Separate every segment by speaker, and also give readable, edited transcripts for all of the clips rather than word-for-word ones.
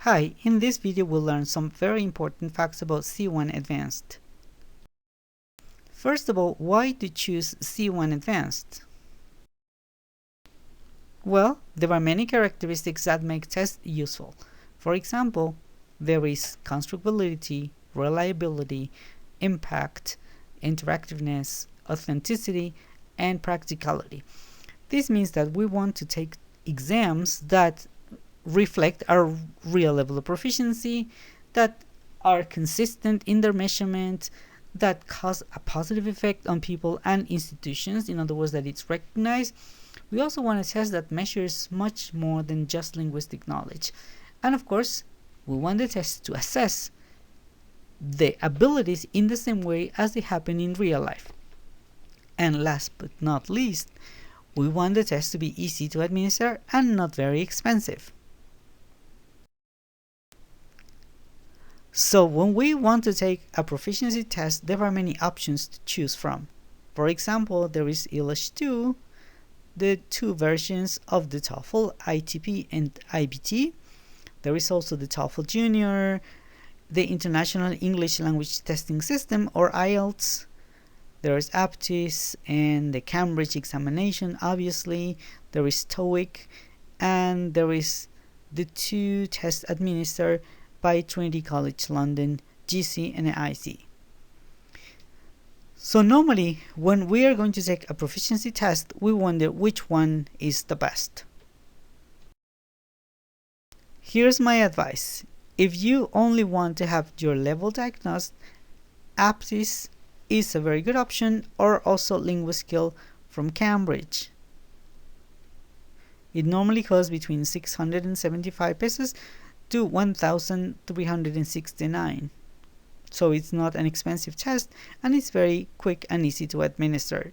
Speaker 1: Hi, in this video we'll learn some very important facts about C1 Advanced. First of all, why to choose C1 Advanced? Well, there are many characteristics that make tests useful. For example, there is constructability, reliability, impact, interactiveness, authenticity, and practicality. This means that we want to take exams that reflect our real level of proficiency, that are consistent in their measurement, that cause a positive effect on people and institutions, in other words, that it's recognized. We also want a test that measures much more than just linguistic knowledge. And of course, we want the test to assess the abilities in the same way as they happen in real life. And last but not least, we want the test to be easy to administer and not very expensive. So when we want to take a proficiency test, there are many options to choose from. For example, there is English 2, the two versions of the TOEFL, ITP and IBT. There is also the TOEFL Junior, the International English Language Testing System, or IELTS. There is APTIS and the Cambridge examination, obviously. There is TOEIC, and there is the two tests administered by Trinity College London, GC and IC. So normally, when we are going to take a proficiency test, we wonder which one is the best. Here's my advice. If you only want to have your level diagnosed, APTIS is a very good option, or also LinguaSkill from Cambridge. It normally costs between 675 pesos to 1,369. So it's not an expensive test, and it's very quick and easy to administer.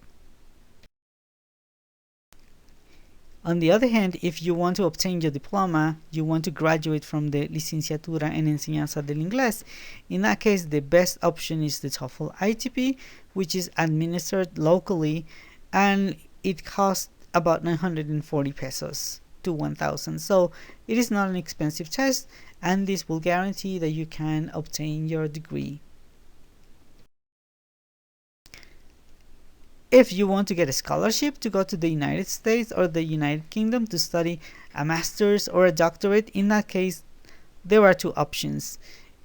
Speaker 1: On the other hand, if you want to obtain your diploma, you want to graduate from the Licenciatura en Enseñanza del Inglés, in that case the best option is the TOEFL ITP, which is administered locally, and it costs about 940 pesos to 1,000. So it is not an expensive test, and this will guarantee that you can obtain your degree. If you want to get a scholarship to go to the United States or the United Kingdom to study a master's or a doctorate, in that case, there are two options.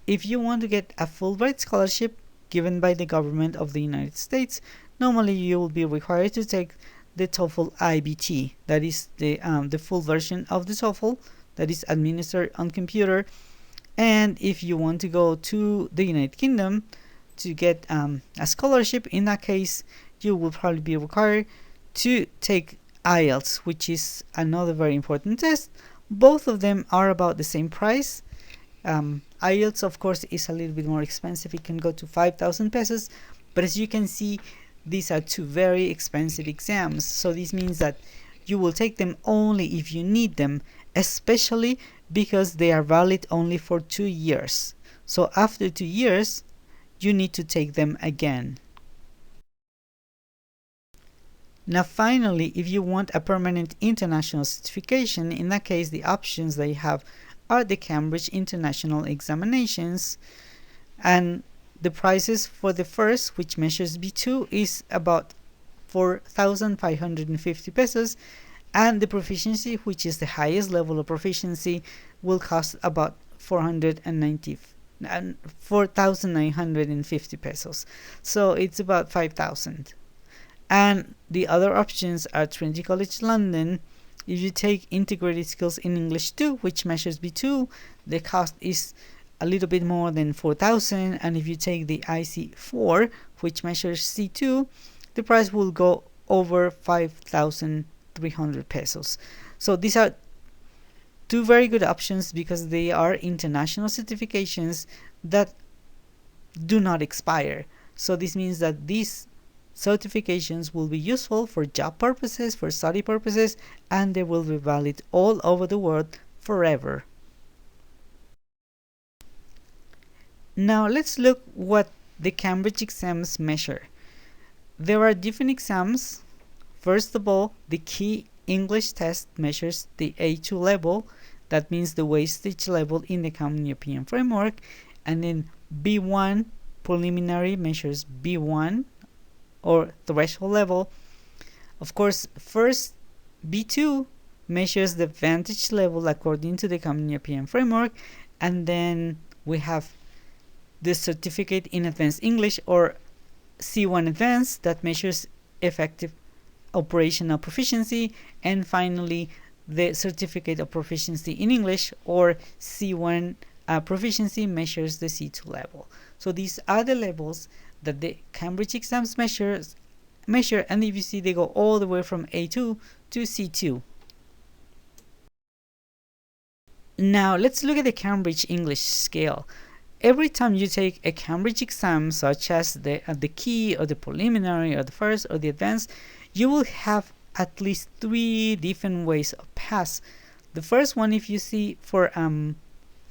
Speaker 1: If you want to get a Fulbright scholarship given by the government of the United States, normally you will be required to take the TOEFL IBT, that is the full version of the TOEFL that is administered on computer. And if you want to go to the United Kingdom to get a scholarship, in that case you will probably be required to take IELTS, which is another very important test. Both of them are about the same price. IELTS, of course, is a little bit more expensive. It can go to 5,000 pesos, but as you can see, these are two very expensive exams. So this means that you will take them only if you need them, especially because they are valid only for 2 years. So after 2 years, you need to take them again. Now finally, if you want a permanent international certification, in that case the options that you have are the Cambridge International Examinations, and the prices for the first, which measures B2, is about 4,550 pesos, and the proficiency, which is the highest level of proficiency, will cost about 4,950 pesos. So it's about 5,000. And the other options are Trinity College London. If you take Integrated Skills in English 2, which measures B2, the cost is a little bit more than 4,000, and if you take the IC4, which measures C2, the price will go over 5,300 pesos. So these are two very good options because they are international certifications that do not expire. So this means that these certifications will be useful for job purposes, for study purposes, and they will be valid all over the world forever. Now let's look what the Cambridge exams measure. There are different exams. First of all, the key English test measures the A2 level. that means the wastage level in the Common European Framework, and then B1 preliminary measures B1 or threshold level. Of course, first B2 measures the vantage level according to the Common European Framework, and then we have the Certificate in Advanced English or C1 Advanced that measures effective operational proficiency, and finally the Certificate of Proficiency in English or C1 proficiency measures the C2 level. So these are the levels that the Cambridge exams measure, and if you see, they go all the way from A2 to C2. Now let's look at the Cambridge English scale. Every time you take a Cambridge exam, such as the key or the preliminary or the first or the advanced, you will have at least 3 different ways of pass. The first one, if you see for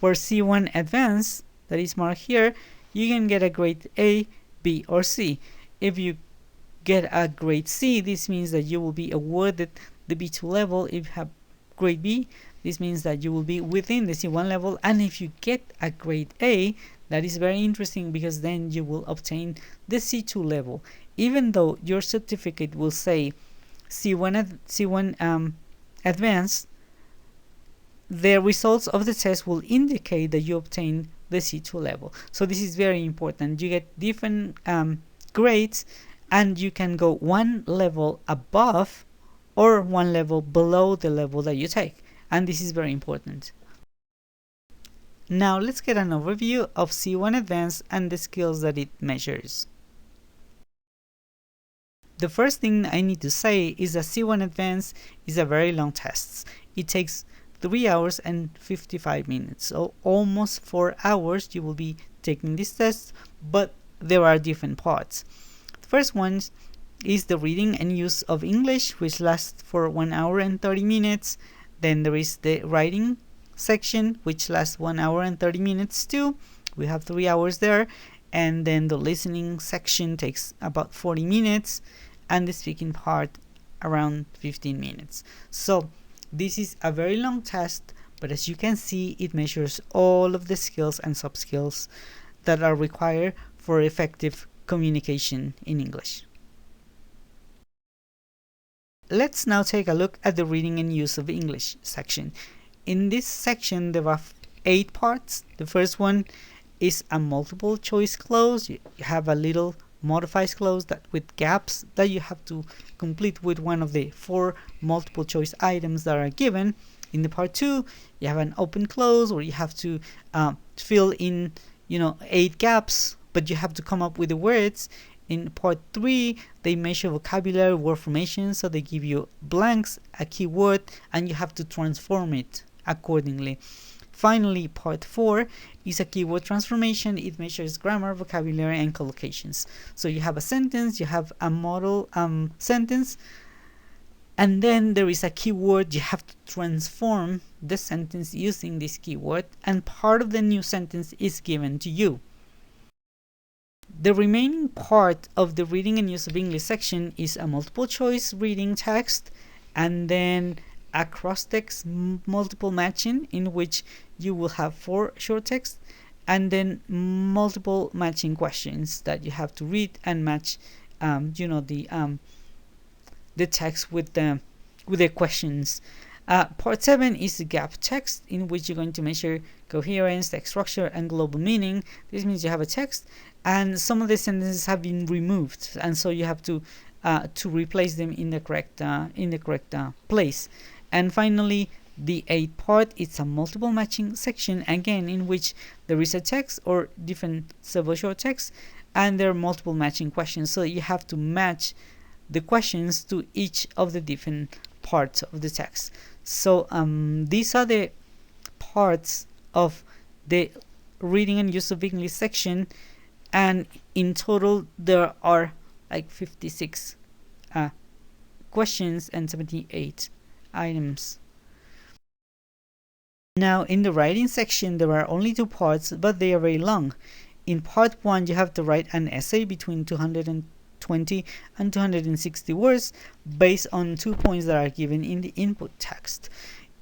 Speaker 1: C1 advanced, that is marked here, you can get a grade A, B, or C. If you get a grade C, this means that you will be awarded the B2 level. If you have grade B, this means that you will be within the C1 level, and if you get a grade A, that is very interesting because then you will obtain the C2 level. Even though your certificate will say C1 advanced, the results of the test will indicate that you obtain the C2 level. So this is very important. You get different grades, and you can go one level above or one level below the level that you take, and this is very important. Now let's get an overview of C1 Advanced and the skills that it measures. The first thing I need to say is that C1 Advanced is a very long test. It takes 3 hours and 55 minutes, so almost 4 hours you will be taking this test, but there are different parts. The first one is the reading and use of English, which lasts for 1 hour and 30 minutes. Then there is the writing section, which lasts 1 hour and 30 minutes too. We have 3 hours there. And then the listening section takes about 40 minutes, and the speaking part around 15 minutes. So this is a very long test, but as you can see, it measures all of the skills and soft skills that are required for effective communication in English. Let's now take a look at the reading and use of English section. In this section, there are 8 parts. The first one is a multiple choice clause. You have a little modified clause that with gaps that you have to complete with one of the 4 multiple choice items that are given. In the part 2, you have an open clause where you have to fill in 8 gaps, but you have to come up with the words. In part 3, they measure vocabulary, word formation, so they give you blanks, a keyword, and you have to transform it accordingly. Finally, part 4 is a keyword transformation. It measures grammar, vocabulary, and collocations. So you have a sentence, you have a model sentence, and then there is a keyword. You have to transform the sentence using this keyword, and part of the new sentence is given to you. The remaining part of the reading and use of English section is a multiple choice reading text, and then a cross-text multiple matching, in which you will have 4 short texts, and then multiple matching questions that you have to read and match the text with the questions. Part 7 is the gap text, in which you're going to measure coherence, text structure, and global meaning. This means you have a text and some of the sentences have been removed, and so you have to replace them in the correct place. And finally, the 8th part, it's a multiple matching section, again, in which there is a text or different several short texts, and there are multiple matching questions. So you have to match the questions to each of the different parts of the text. So these are the parts of the reading and use of English section, and in total there are like 56 questions and 78 items. Now in the writing section there are only 2 parts, but they are very long. In part 1 you have to write an essay between 220 and 260 words based on 2 points that are given in the input text.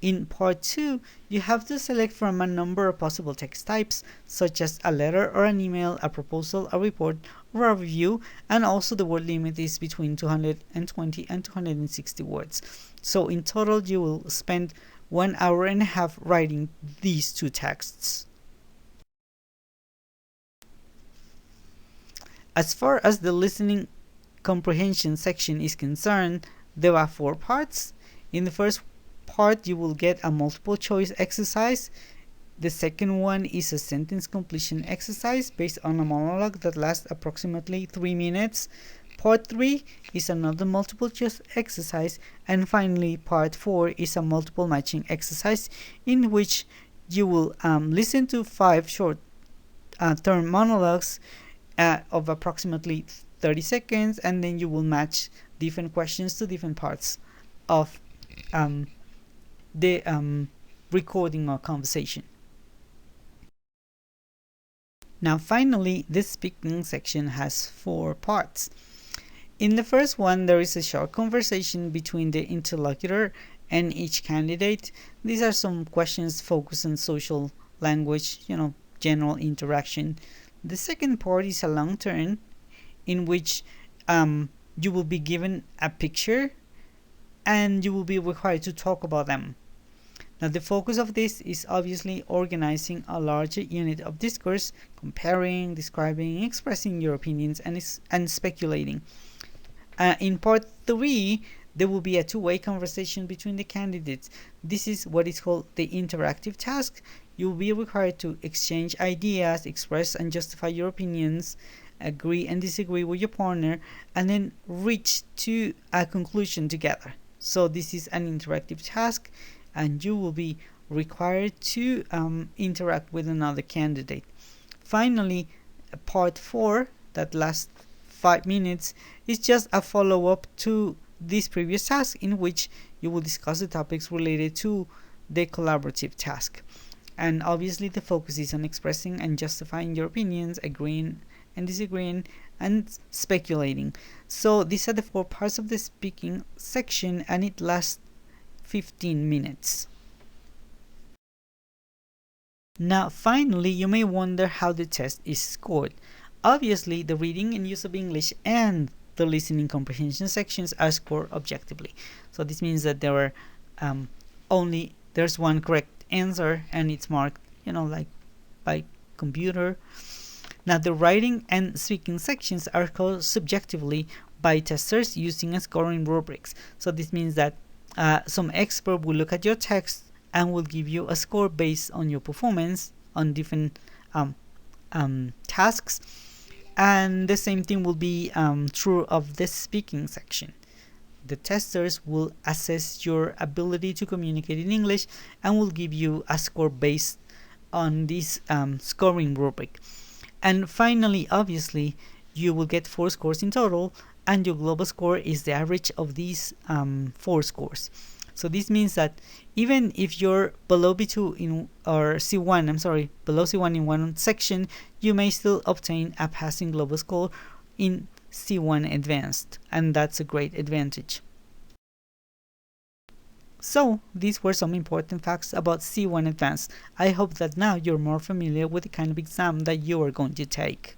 Speaker 1: In part 2, you have to select from a number of possible text types, such as a letter or an email, a proposal, a report, or a review, and also the word limit is between 220 and 260 words. So in total, you will spend 1 hour and a half writing these two texts. As far as the listening comprehension section is concerned, there are 4 parts. In the first part, you will get a multiple choice exercise. The second one is a sentence completion exercise based on a monologue that lasts approximately 3 minutes. Part 3 is another multiple choice exercise, and finally part 4 is a multiple matching exercise in which you will listen to 5 short term monologues of approximately 30 seconds, and then you will match different questions to different parts of the recording or conversation. Now finally, this speaking section has 4 parts. In the first one, there is a short conversation between the interlocutor and each candidate. These are some questions focused on social language, general interaction. The second part is a long turn in which you will be given a picture and you will be required to talk about them. Now the focus of this is obviously organizing a larger unit of discourse, comparing, describing, expressing your opinions, and speculating. In part 3, there will be a two-way conversation between the candidates. This is what is called the interactive task. You will be required to exchange ideas, express and justify your opinions, agree and disagree with your partner, and then reach to a conclusion together. So this is an interactive task, and you will be required to interact with another candidate. Finally, part 4, that lasts 5 minutes, is just a follow-up to this previous task in which you will discuss the topics related to the collaborative task. And obviously the focus is on expressing and justifying your opinions, agreeing and disagreeing, and speculating. So these are the 4 parts of the speaking section, and it lasts 15 minutes. Now finally, you may wonder how the test is scored. Obviously, the reading and use of English and the listening comprehension sections are scored objectively. So this means that there are there's one correct answer, and it's marked, like by computer. Now the writing and speaking sections are scored subjectively by testers using a scoring rubrics. So this means that some expert will look at your text and will give you a score based on your performance on different tasks. And the same thing will be true of the speaking section. The testers will assess your ability to communicate in English and will give you a score based on this scoring rubric. And finally, obviously, you will get 4 scores in total, and your global score is the average of these 4 scores. So this means that even if you're below B2 below C1 in one section, you may still obtain a passing global score in C1 advanced, and that's a great advantage. So these were some important facts about C1 advanced. I hope that now you're more familiar with the kind of exam that you are going to take.